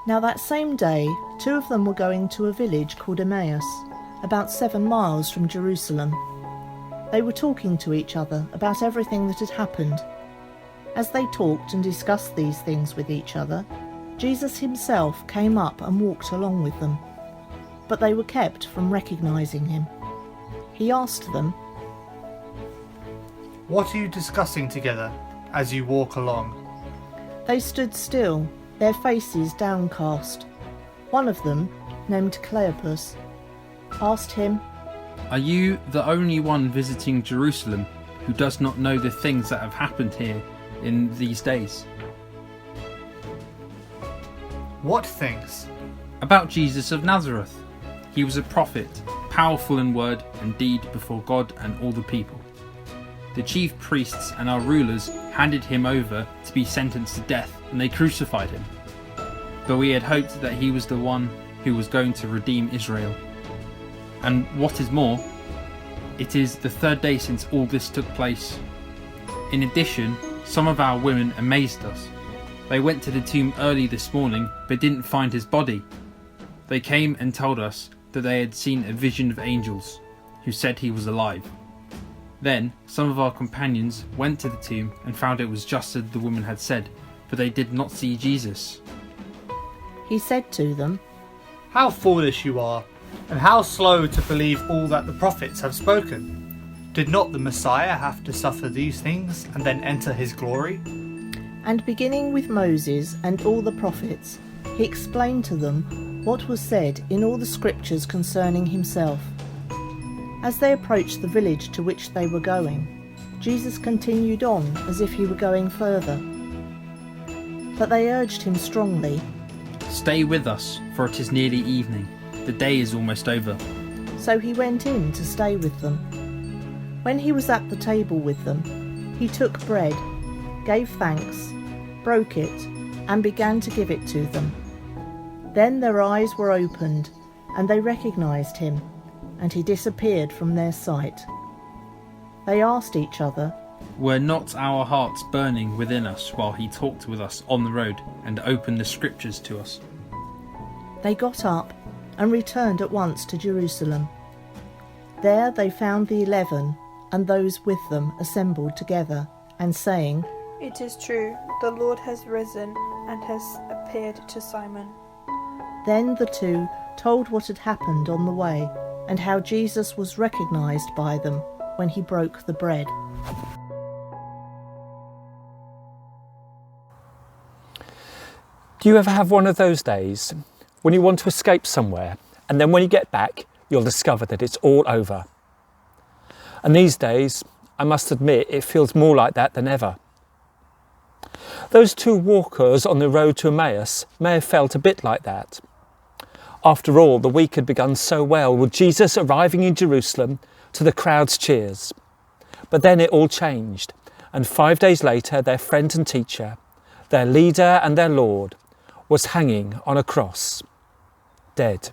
Now that same day, 2 of them were going to a village called Emmaus, about 7 miles from Jerusalem. They were talking to each other about everything that had happened. As they talked and discussed these things with each other, Jesus himself came up and walked along with them. But they were kept from recognizing him. He asked them, "What are you discussing together as you walk along?" They stood still, their faces downcast. One of them, named Cleopas, asked him, "Are you the only one visiting Jerusalem who does not know the things that have happened here in these days?" "What things?" "About Jesus of Nazareth. He was a prophet, powerful in word and deed before God and all the people. The chief priests and our rulers handed him over to be sentenced to death, and they crucified him. But we had hoped that he was the one who was going to redeem Israel. And what is more, it is the 3rd day since all this took place. In addition, some of our women amazed us. They went to the tomb early this morning but didn't find his body. They came and told us that they had seen a vision of angels who said he was alive. Then some of our companions went to the tomb and found it was just as the woman had said, but they did not see Jesus." He said to them, "How foolish you are, and how slow to believe all that the prophets have spoken. Did not the Messiah have to suffer these things and then enter his glory?" And beginning with Moses and all the prophets, he explained to them what was said in all the scriptures concerning himself. As they approached the village to which they were going, Jesus continued on as if he were going further. But they urged him strongly, "Stay with us, for it is nearly evening. The day is almost over." So he went in to stay with them. When he was at the table with them, he took bread, gave thanks, broke it, and began to give it to them. Then their eyes were opened, and they recognized him, and he disappeared from their sight. They asked each other, "Were not our hearts burning within us while he talked with us on the road and opened the scriptures to us?" They got up and returned at once to Jerusalem. There they found the 11 and those with them assembled together, and saying, "It is true, the Lord has risen and has appeared to Simon." Then the 2 told what had happened on the way, and how Jesus was recognized by them when he broke the bread. Do you ever have one of those days when you want to escape somewhere, and then when you get back, you'll discover that it's all over? And these days, I must admit, it feels more like that than ever. Those 2 walkers on the road to Emmaus may have felt a bit like that. After all, the week had begun so well, with Jesus arriving in Jerusalem to the crowd's cheers. But then it all changed, and 5 days later, their friend and teacher, their leader and their Lord, was hanging on a cross, dead.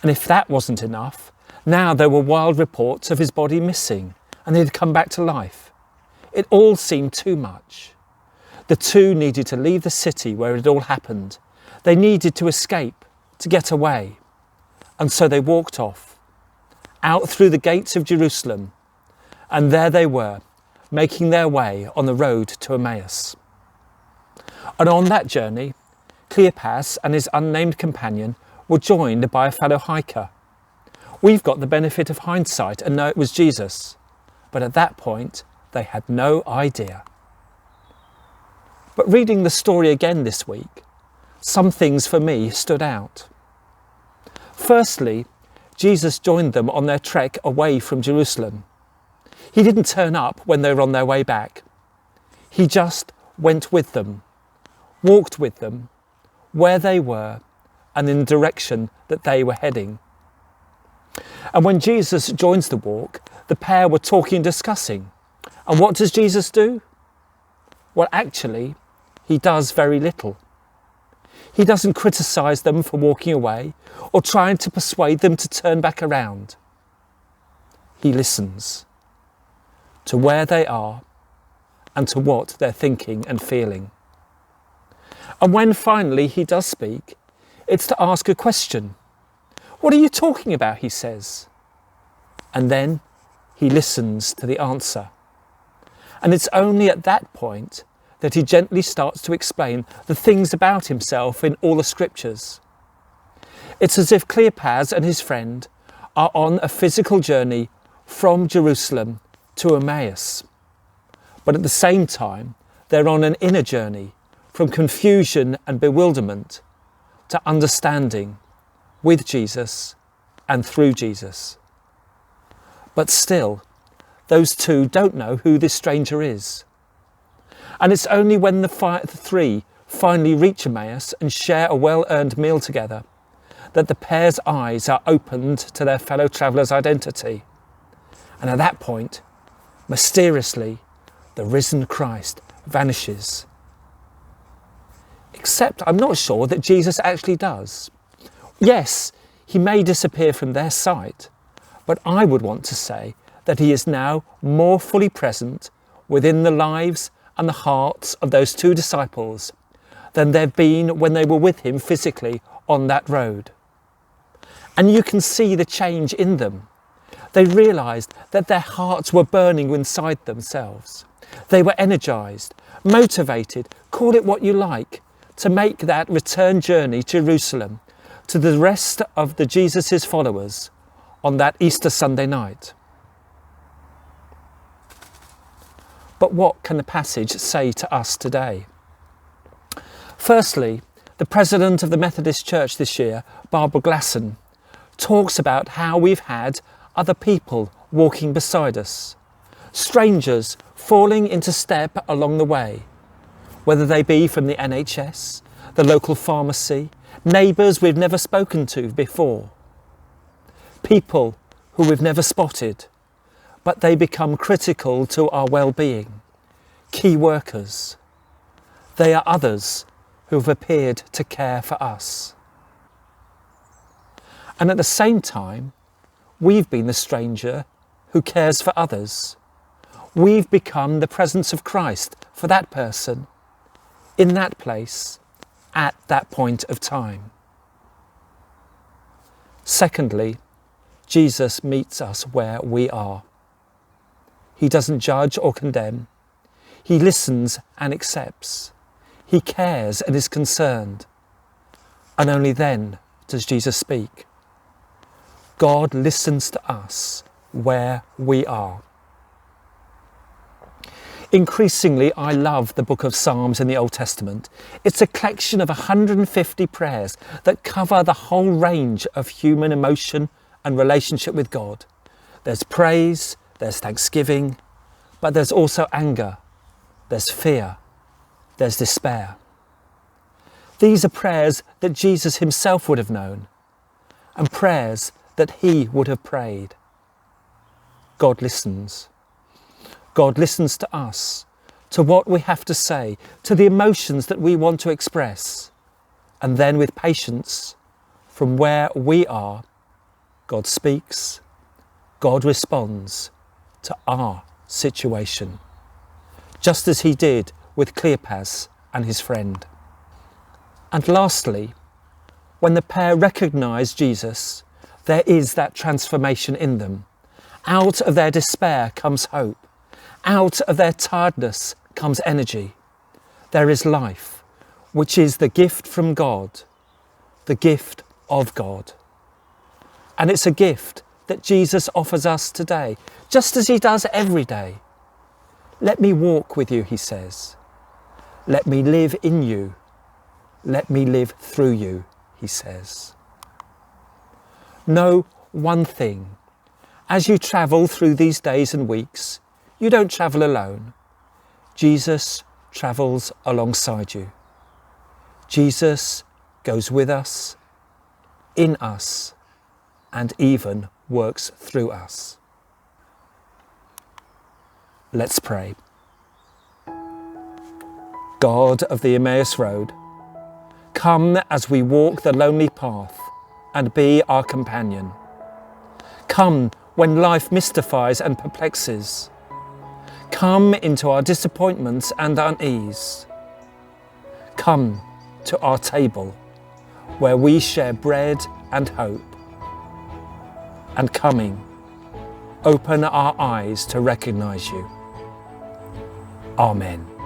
And if that wasn't enough, now there were wild reports of his body missing, and he had come back to life. It all seemed too much. The 2 needed to leave the city where it all happened. They needed to escape, to get away. And so they walked off, out through the gates of Jerusalem, and there they were, making their way on the road to Emmaus. And on that journey, Cleopas and his unnamed companion were joined by a fellow hiker. We've got the benefit of hindsight and know it was Jesus, but at that point, they had no idea. But reading the story again this week, some things for me stood out. Firstly, Jesus joined them on their trek away from Jerusalem. He didn't turn up when they were on their way back. He just went with them, walked with them, where they were and in the direction that they were heading. And when Jesus joins the walk, the pair were talking and discussing. And what does Jesus do? Well, actually, he does very little. He doesn't criticise them for walking away or trying to persuade them to turn back around. He listens to where they are and to what they're thinking and feeling. And when finally he does speak, it's to ask a question. What are you talking about, he says. And then he listens to the answer. And it's only at that point that he gently starts to explain the things about himself in all the scriptures. It's as if Cleopas and his friend are on a physical journey from Jerusalem to Emmaus. But at the same time, they're on an inner journey from confusion and bewilderment to understanding with Jesus and through Jesus. But still, those two don't know who this stranger is. And it's only when the three finally reach Emmaus and share a well-earned meal together that the pair's eyes are opened to their fellow traveller's identity. And at that point, mysteriously, the risen Christ vanishes. Except I'm not sure that Jesus actually does. Yes, he may disappear from their sight, but I would want to say that he is now more fully present within the lives and the hearts of those two disciples than they've been when they were with him physically on that road. And you can see the change in them. They realised that their hearts were burning inside themselves. They were energised, motivated, call it what you like, to make that return journey to Jerusalem to the rest of the Jesus' followers on that Easter Sunday night. But what can the passage say to us today? Firstly, the president of the Methodist Church this year, Barbara Glasson, talks about how we've had other people walking beside us, strangers falling into step along the way, whether they be from the NHS, the local pharmacy, neighbours we've never spoken to before, people who we've never spotted, but they become critical to our well-being, key workers. They are others who have appeared to care for us. And at the same time, we've been the stranger who cares for others. We've become the presence of Christ for that person, in that place, at that point of time. Secondly, Jesus meets us where we are. He doesn't judge or condemn. He listens and accepts. He cares and is concerned. And only then does Jesus speak. God listens to us where we are. Increasingly, I love the book of Psalms in the Old Testament. It's a collection of 150 prayers that cover the whole range of human emotion and relationship with God. There's praise, there's thanksgiving, but there's also anger, there's fear, there's despair. These are prayers that Jesus himself would have known, and prayers that he would have prayed. God listens. God listens to us, to what we have to say, to the emotions that we want to express. And then with patience, from where we are, God speaks, God responds to our situation, just as he did with Cleopas and his friend. And lastly, when the pair recognise Jesus, there is that transformation in them. Out of their despair comes hope. Out of their tiredness comes energy. There is life, which is the gift from God, the gift of God. And it's a gift that Jesus offers us today, just as he does every day. Let me walk with you, he says. Let me live in you. Let me live through you, he says. Know one thing. As you travel through these days and weeks, you don't travel alone. Jesus travels alongside you. Jesus goes with us, in us, and even works through us. Let's pray. God of the Emmaus Road, come as we walk the lonely path and be our companion. Come when life mystifies and perplexes. Come into our disappointments and unease. Come to our table where we share bread and hope. And coming, open our eyes to recognise you. Amen.